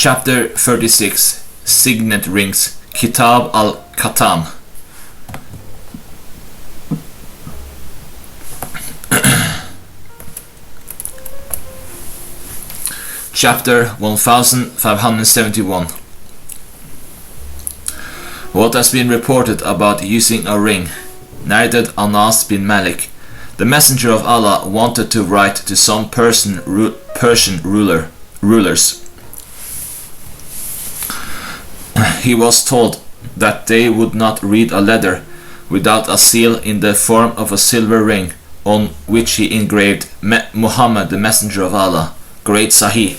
Chapter 36 Signet Rings Kitab al-Khatam. Chapter 1571. What has been reported about using a ring? Narrated Anas bin Malik. The Messenger of Allah wanted to write to some Persian rulers. He was told that they would not read a letter without a seal in the form of a silver ring, on which he engraved Muhammad, the Messenger of Allah, Great Sahih.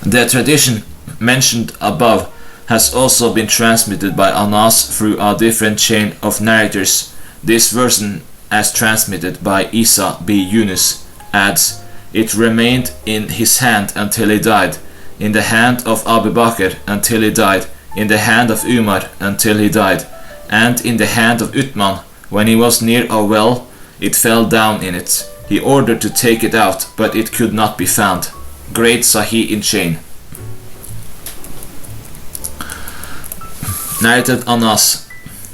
The tradition mentioned above has also been transmitted by Anas through a different chain of narrators. This version, as transmitted by Isa b. Yunus, adds, "It remained in his hand until he died, in the hand of Abu Bakr until he died, in the hand of Umar until he died, and in the hand of Uthman. When he was near a well, it fell down in it. He ordered to take it out, but it could not be found." Great Sahih in chain. Narrated Anas.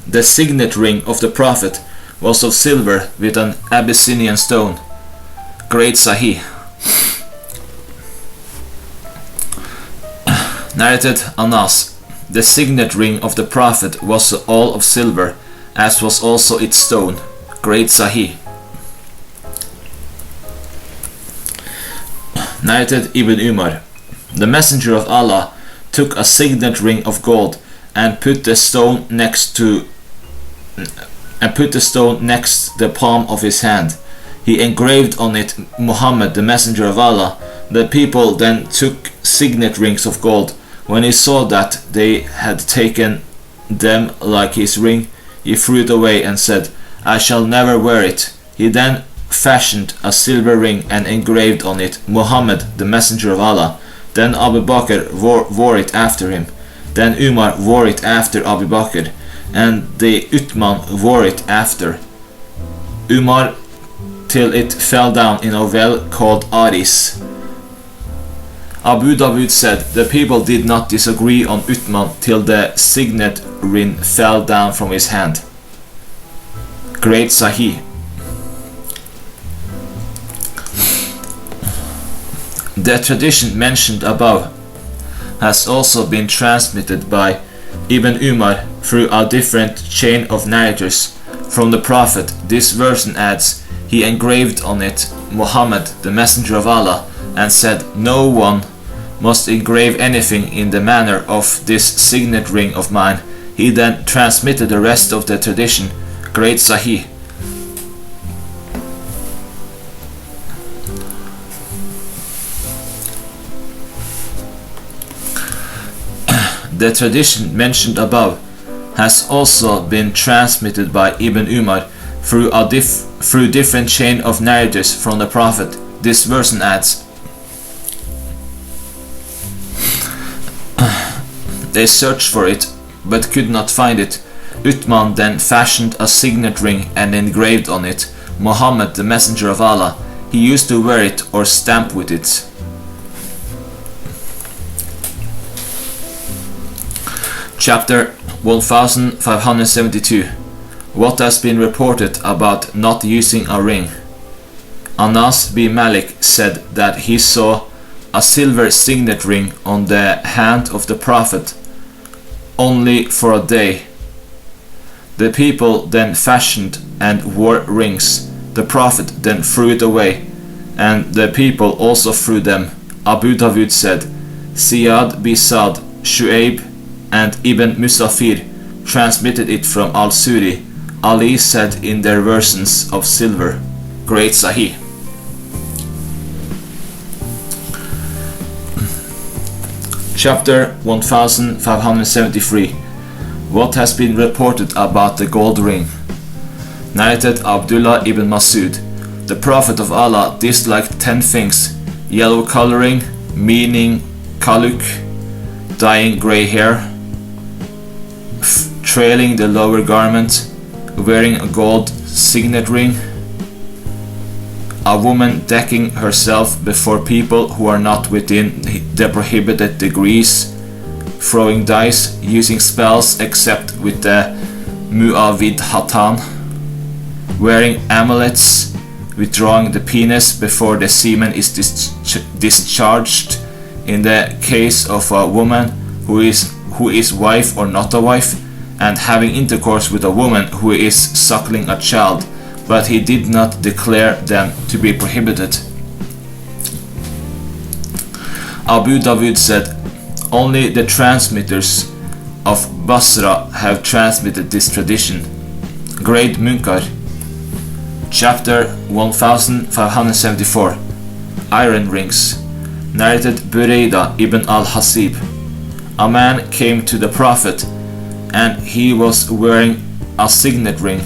The signet ring of the Prophet was of silver with an Abyssinian stone. Great Sahih. Narrated Anas. The signet ring of the Prophet was all of silver, as was also its stone. Great Sahih. Narrated Ibn Umar. The Messenger of Allah took a signet ring of gold and put the stone next the palm of his hand. He engraved on it Muhammad, the Messenger of Allah. The people then took signet rings of gold. When he saw that they had taken them like his ring, he threw it away and said, "I shall never wear it." He then fashioned a silver ring and engraved on it Muhammad, the Messenger of Allah. Then Abu Bakr wore it after him. Then Umar wore it after Abu Bakr, and the Uthman wore it after Umar till it fell down in a well called Aris. Abu Dawud said, "The people did not disagree on Uthman till the signet ring fell down from his hand." Great Sahih. The tradition mentioned above has also been transmitted by Ibn Umar through a different chain of narrators from the Prophet. This version adds, "He engraved on it Muhammad, the Messenger of Allah, and said, 'No one must engrave anything in the manner of this signet ring of mine.' He then transmitted the rest of the tradition." Great Sahih. The tradition mentioned above has also been transmitted by Ibn Umar through different chain of narrators from the Prophet. This version adds, "They searched for it, but could not find it. Uthman then fashioned a signet ring and engraved on it Muhammad, the Messenger of Allah. He used to wear it or stamp with it." Chapter 1572. What has been reported about not using a ring? Anas bin Malik said that he saw a silver signet ring on the hand of the Prophet only for a day. The people then fashioned and wore rings. The Prophet then threw it away, and the people also threw them. Abu Dawud said, Ziyad bin Sa'd, Shu'aib, and Ibn Musafir transmitted it from al-Suri. Ali said in their versions of silver. Great Sahih. Chapter 1573. What has been reported about the gold ring? Narrated Abdullah ibn Masud. The Prophet of Allah disliked 10 things: yellow coloring, meaning kaluk, dyeing grey hair, trailing the lower garment, wearing a gold signet ring, a woman decking herself before people who are not within the prohibited degrees, throwing dice, using spells except with the Mu'avid Hatan, wearing amulets, withdrawing the penis before the semen is discharged in the case of a woman who is wife or not a wife, and having intercourse with a woman who is suckling a child, but he did not declare them to be prohibited. Abu Dawud said, only the transmitters of Basra have transmitted this tradition. Great Munkar. Chapter 1574. Iron Rings. Narrated Bureyda ibn al-Hasib. A man came to the Prophet, and he was wearing a signet ring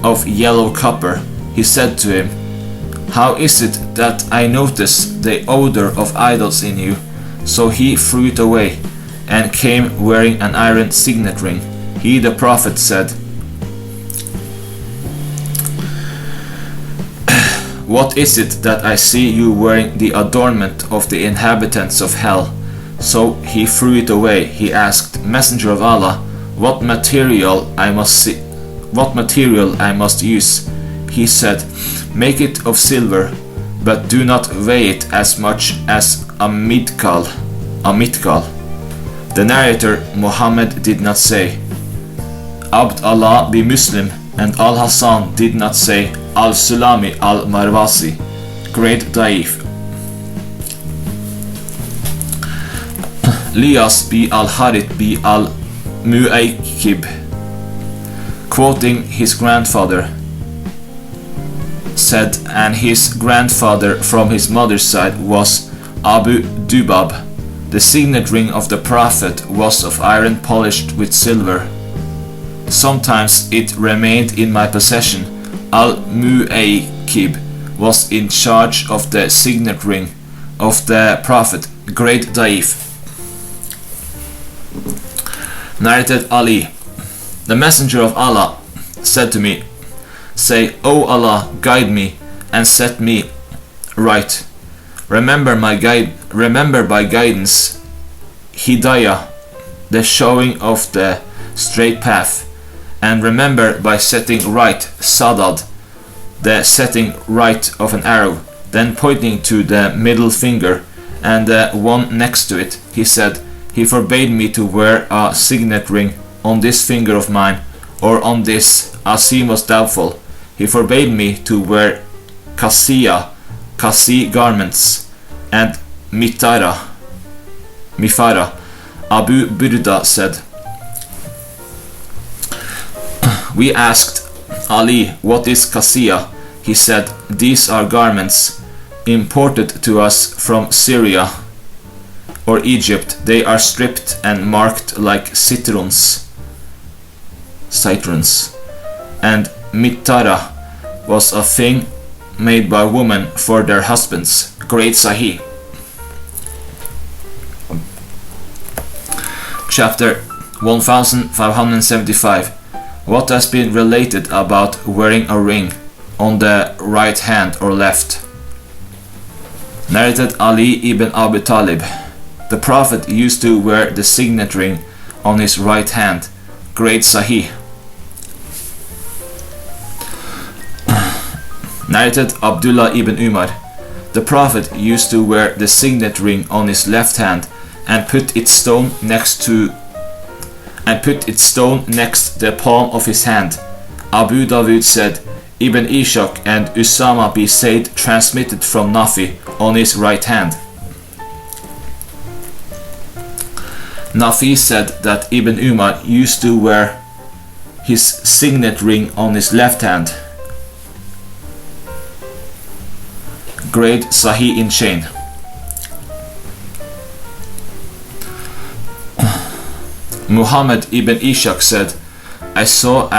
of yellow copper. He said to him, how is it that I notice the odor of idols in you? So he threw it away, and came wearing an iron signet ring. He, the Prophet, said, what is it that I see you wearing the adornment of the inhabitants of hell? So he threw it away. He asked, Messenger of Allah, what material I must use? He said, make it of silver, but do not weigh it as much as a mitkal. The narrator Muhammad did not say, Abd Allah be Muslim, and Al-Hasan did not say, Al-Sulami al-Marwasi. Great Daif. Liyas bi al-Harith bi al-Mu'aykib, quoting his grandfather, said, and his grandfather from his mother's side was Abu Dubab. The signet ring of the Prophet was of iron polished with silver. Sometimes it remained in my possession. Al-Mu'aykib was in charge of the signet ring of the Prophet. Great Daif. Narrated Ali. The Messenger of Allah said to me, say, O Allah, guide me and set me right. Remember by guidance, Hidayah, the showing of the straight path, and remember by setting right, Sadad, the setting right of an arrow. Then pointing to the middle finger and the one next to it, he said, he forbade me to wear a signet ring on this finger of mine, or on this, as he was doubtful. He forbade me to wear kasi garments, and mifara. Abu Burda said, we asked Ali, what is kasiya? He said, these are garments imported to us from Syria or Egypt. They are stripped and marked like citrons. And mitara was a thing made by women for their husbands. Great Sahih. Chapter 1575. What has been related about wearing a ring on the right hand or left? Narrated Ali ibn Abi Talib. The Prophet used to wear the signet ring on his right hand. Great Sahih. Narrated Abdullah ibn Umar. The Prophet used to wear the signet ring on his left hand and put its stone next the palm of his hand. Abu Dawud said, Ibn Ishaq and Usama bin Zayd transmitted from Nafi on his right hand. Nafi said that Ibn Umar used to wear his signet ring on his left hand. Great Sahih in chain. Muhammad ibn Ishaq said, I saw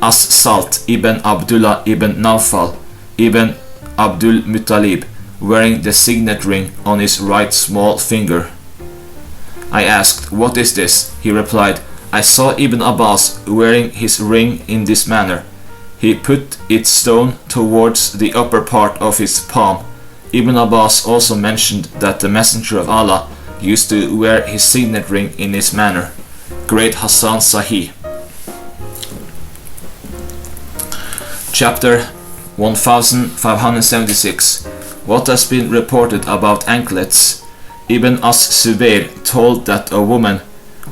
Salt ibn Abdullah ibn Nawfal ibn Abdul Muttalib wearing the signet ring on his right small finger. I asked, what is this? He replied, I saw Ibn Abbas wearing his ring in this manner. He put its stone towards the upper part of his palm. Ibn Abbas also mentioned that the Messenger of Allah used to wear his signet ring in this manner. Great Hassan Sahih. Chapter 1576. What has been reported about anklets? Ibn As-Subayr told that a woman,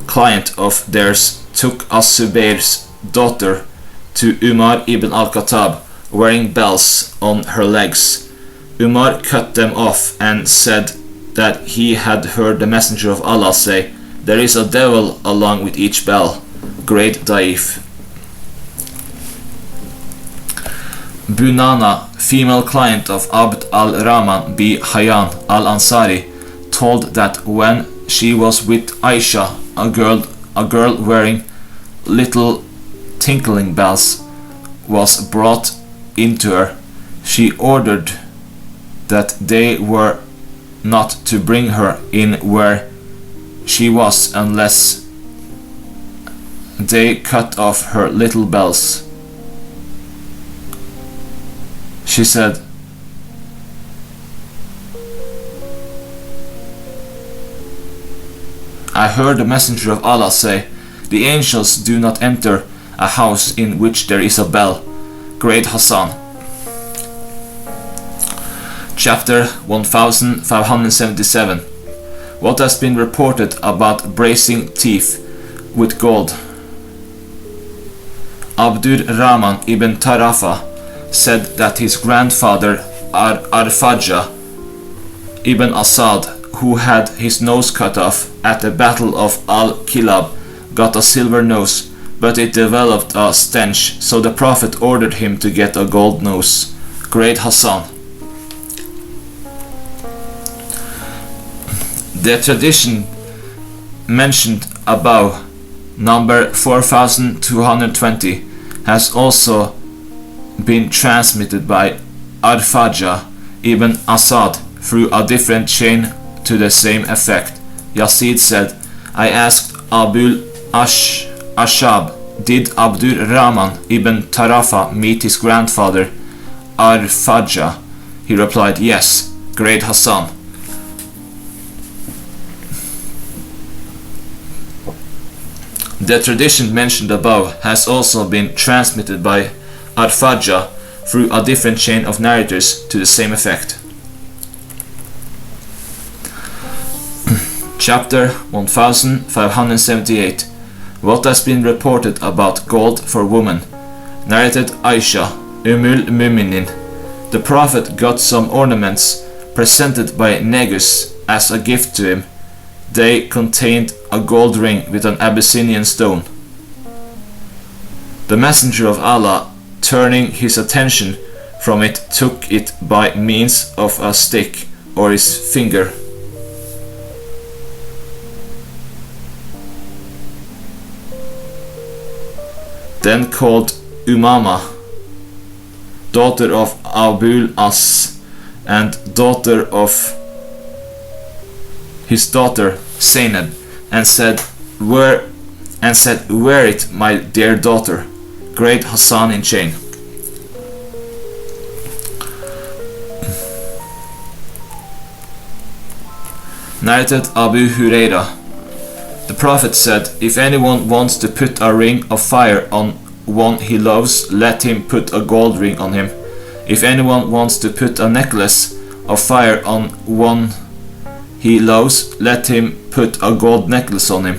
client of theirs, took As-Subayr's daughter to Umar ibn al-Khattab wearing bells on her legs. Umar cut them off and said that he had heard the Messenger of Allah say, "There is a devil along with each bell." Great Daif. Bunana, female client of Abd al-Rahman bi Hayyan al-Ansari, told that when she was with Aisha, a girl wearing little tinkling bells was brought into her. She ordered that they were not to bring her in where she was unless they cut off her little bells. She said, "I heard the Messenger of Allah say, 'The angels do not enter a house in which there is a bell.'" Great Hassan. Chapter 1577. What has been reported about bracing teeth with gold? Abdur Rahman ibn Tarafa said that his grandfather Arfaja ibn Asad, who had his nose cut off at the Battle of Al-Kilab, got a silver nose, but it developed a stench, so the Prophet ordered him to get a gold nose. Great Hassan. The tradition mentioned above, number 4220, has also been transmitted by Arfaja ibn Asad through a different chain to the same effect. Yazid said, "I asked Abul Ashab, did Abdur Rahman ibn Tarafa meet his grandfather Arfaja? He replied, yes. Great Hassan. The tradition mentioned above has also been transmitted by Arfaja through a different chain of narrators to the same effect. Chapter 1578. What has been reported about gold for women? Narrated Aisha, Muminin. The Prophet got some ornaments presented by Negus as a gift to him. They contained a gold ring with an Abyssinian stone. The Messenger of Allah, turning his attention from it, took it by means of a stick or his finger. Then called Umama, daughter of Abul As, and daughter of his daughter Signet, and said, "Wear it, my dear daughter." Great Hassan in chain. Narrated Abu Huraira. The Prophet said, "If anyone wants to put a ring of fire on one he loves, let him put a gold ring on him. If anyone wants to put a necklace of fire on one he loves, let him put a gold necklace on him.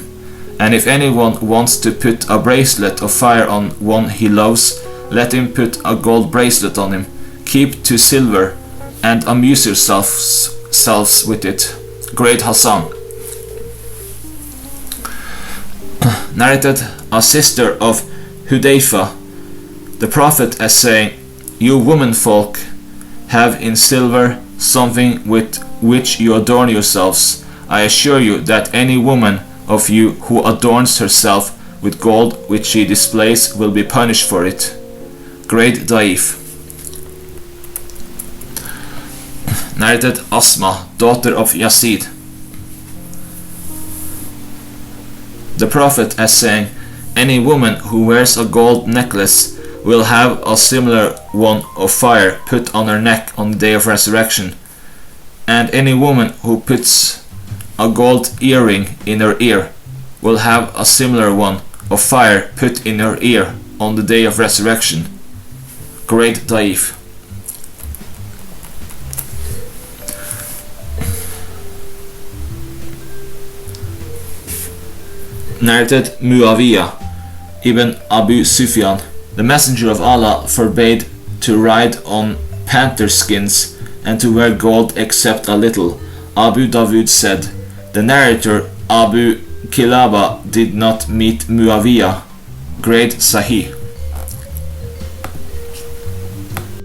And if anyone wants to put a bracelet of fire on one he loves, let him put a gold bracelet on him. Keep to silver and amuse yourselves with it." Great Hassan. Narrated a sister of Hudayfa, the Prophet as saying, "You womenfolk have in silver something with which you adorn yourselves. I assure you that any woman of you who adorns herself with gold which she displays will be punished for it." Great Daif. Narrated Asma, daughter of Yazid. The Prophet as saying, Any woman who wears a gold necklace will have a similar one of fire put on her neck on the day of resurrection. And any woman who puts a gold earring in her ear will have a similar one of fire put in her ear on the day of resurrection. Great Daif. Narrated Muawiyah ibn Abu Sufyan. The Messenger of Allah forbade to ride on panther skins and to wear gold except a little. Abu Dawud said, the narrator Abu Kilaba did not meet Muawiyah. Great Sahih.